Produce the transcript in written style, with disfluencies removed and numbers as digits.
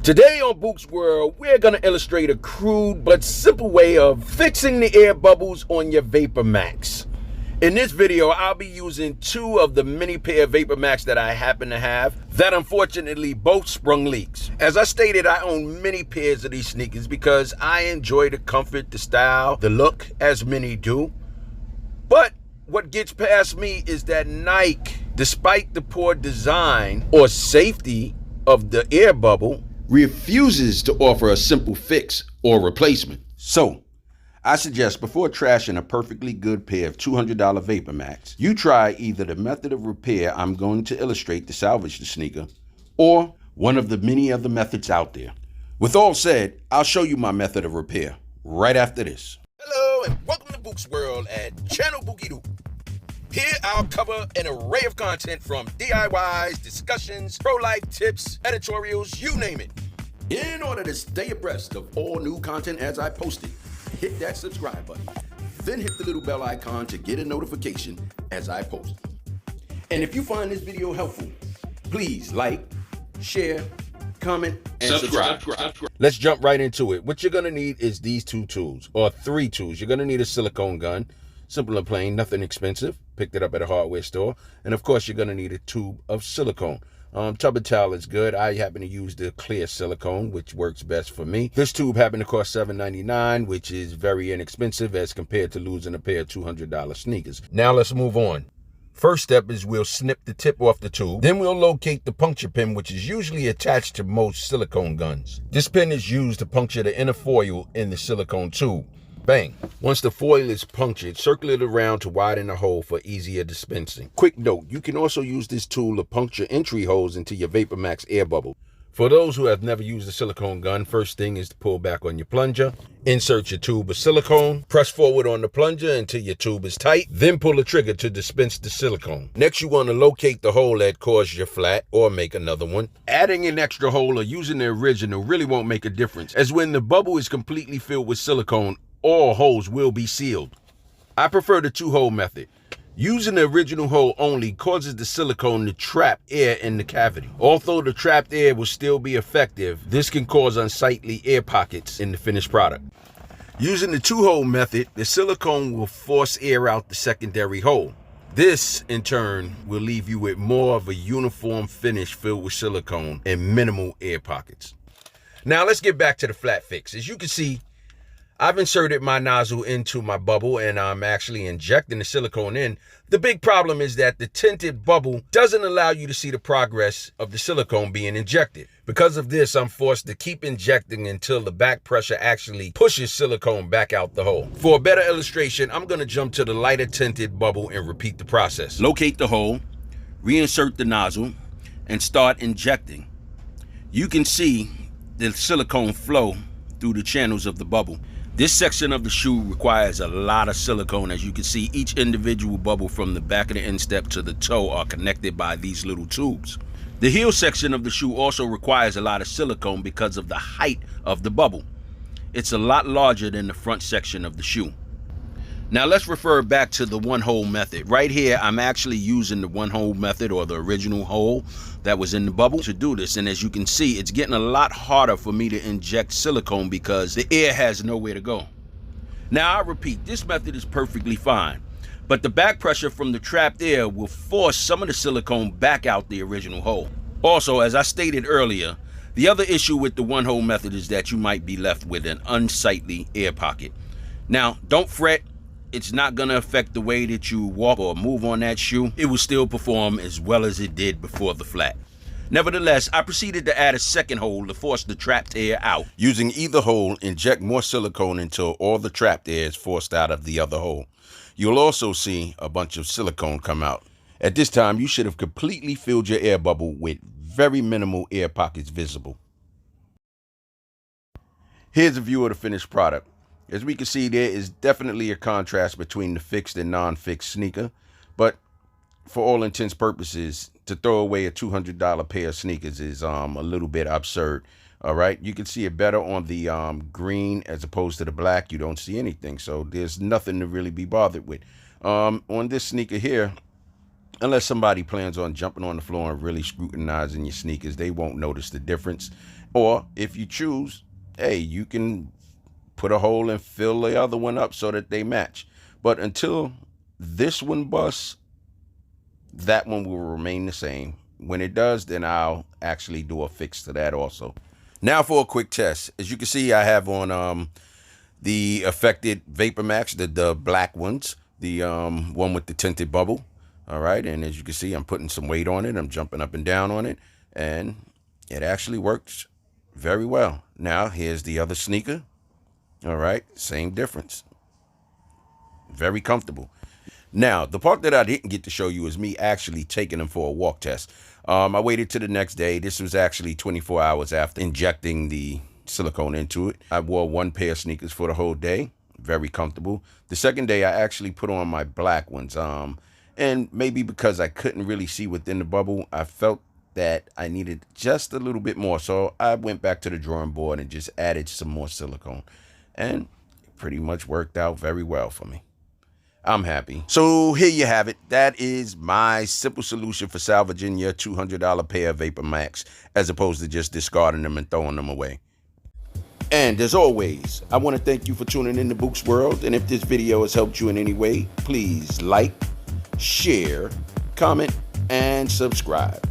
Today on Buke's World, we're going to illustrate a crude but simple way of fixing the air bubbles on your Vapor Max. In this video, I'll be using two of the many pair of Vapor Max that I happen to have that unfortunately both sprung leaks. As I stated, I own many pairs of these sneakers because I enjoy the comfort, the style, the look, as many do. But what gets past me is that Nike, despite the poor design or safety of the air bubble, refuses to offer a simple fix or replacement. So, I suggest before trashing a perfectly good pair of $200 Vapor Max, you try either the method of repair I'm going to illustrate to salvage the sneaker, or one of the many other methods out there. With all said, I'll show you my method of repair right after this. Hello and welcome to Buke's World at Channel Bookie. Here I'll cover an array of content from DIYs, discussions, pro-life tips, editorials, you name it. In order to stay abreast of all new content as I post it, hit that subscribe button. Then hit the little bell icon to get a notification as I post. And if you find this video helpful, please like, share, comment, and subscribe. Let's jump right into it. What you're going to need is these two tools, or three tools. You're going to need a silicone gun. Simple and plain, nothing expensive. Picked it up at a hardware store. And of course, you're going to need a tube of silicone. Tub and towel is good. I happen to use the clear silicone, which works best for me. This tube happened to cost $7.99, which is very inexpensive as compared to losing a pair of $200 sneakers. Now let's move on. First step is we'll snip the tip off the tube. Then we'll locate the puncture pin, which is usually attached to most silicone guns. This pin is used to puncture the inner foil in the silicone tube. Bang. Once the foil is punctured, circle it around to widen the hole for easier dispensing. Quick note, you can also use this tool to puncture entry holes into your Vapor Max air bubble. For those who have never used a silicone gun, first thing is to pull back on your plunger, insert your tube of silicone, press forward on the plunger until your tube is tight, then pull the trigger to dispense the silicone. Next, you want to locate the hole that caused your flat or make another one. Adding an extra hole or using the original really won't make a difference, as when the bubble is completely filled with silicone, all holes will be sealed. I prefer the two-hole method. Using the original hole only causes the silicone to trap air in the cavity. Although the trapped air will still be effective, this can cause unsightly air pockets in the finished product. Using the two-hole method, the silicone will force air out the secondary hole. This, in turn, will leave you with more of a uniform finish filled with silicone and minimal air pockets. Now let's get back to the flat fix. As you can see, I've inserted my nozzle into my bubble and I'm actually injecting the silicone in. The big problem is that the tinted bubble doesn't allow you to see the progress of the silicone being injected. Because of this, I'm forced to keep injecting until the back pressure actually pushes silicone back out the hole. For a better illustration, I'm going to jump to the lighter tinted bubble and repeat the process. Locate the hole, reinsert the nozzle, and start injecting. You can see the silicone flow through the channels of the bubble. This section of the shoe requires a lot of silicone. As you can see, each individual bubble from the back of the instep to the toe are connected by these little tubes. The heel section of the shoe also requires a lot of silicone because of the height of the bubble. It's a lot larger than the front section of the shoe. Now let's refer back to the one-hole method. Right here, I'm actually using the one-hole method, or the original hole that was in the bubble, to do this. And as you can see, it's getting a lot harder for me to inject silicone because the air has nowhere to go. Now I repeat, this method is perfectly fine, but the back pressure from the trapped air will force some of the silicone back out the original hole. Also, as I stated earlier, the other issue with the one-hole method is that you might be left with an unsightly air pocket. Now, don't fret. It's not going to affect the way that you walk or move on that shoe. It will still perform as well as it did before the flat. Nevertheless, I proceeded to add a second hole to force the trapped air out. Using either hole, inject more silicone until all the trapped air is forced out of the other hole. You'll also see a bunch of silicone come out. At this time, you should have completely filled your air bubble with very minimal air pockets visible. Here's a view of the finished product. As we can see, there is definitely a contrast between the fixed and non-fixed sneaker, but for all intents and purposes, to throw away a $200 pair of sneakers is a little bit absurd. All right, you can see it better on the green as opposed to the black. You don't see anything, so there's nothing to really be bothered with. On this sneaker here, unless somebody plans on jumping on the floor and really scrutinizing your sneakers, they won't notice the difference. Or if you choose, hey, you can put a hole and fill the other one up so that they match. But until this one busts, that one will remain the same. When it does, then I'll actually do a fix to that also. Now for a quick test. As you can see, I have on the affected Vapor Max, the black ones, the one with the tinted bubble. All right, and as you can see, I'm putting some weight on it. I'm jumping up and down on it, and it actually works very well. Now here's the other sneaker. All right, same difference. Very comfortable. Now, the part that I didn't get to show you is me actually taking them for a walk test. I waited till the next day. This was actually 24 hours after injecting the silicone into it. I wore one pair of sneakers for the whole day. Very comfortable. The second day, I actually put on my black ones. And maybe because I couldn't really see within the bubble, I felt that I needed just a little bit more. So I went back to the drawing board and just added some more silicone. And it pretty much worked out very well for me. I'm happy. So here you have it. That is my simple solution for salvaging your $200 pair of Vapor Max, as opposed to just discarding them and throwing them away. And as always, I want to thank you for tuning in to Buke's World. And if this video has helped you in any way, please like, share, comment, and subscribe.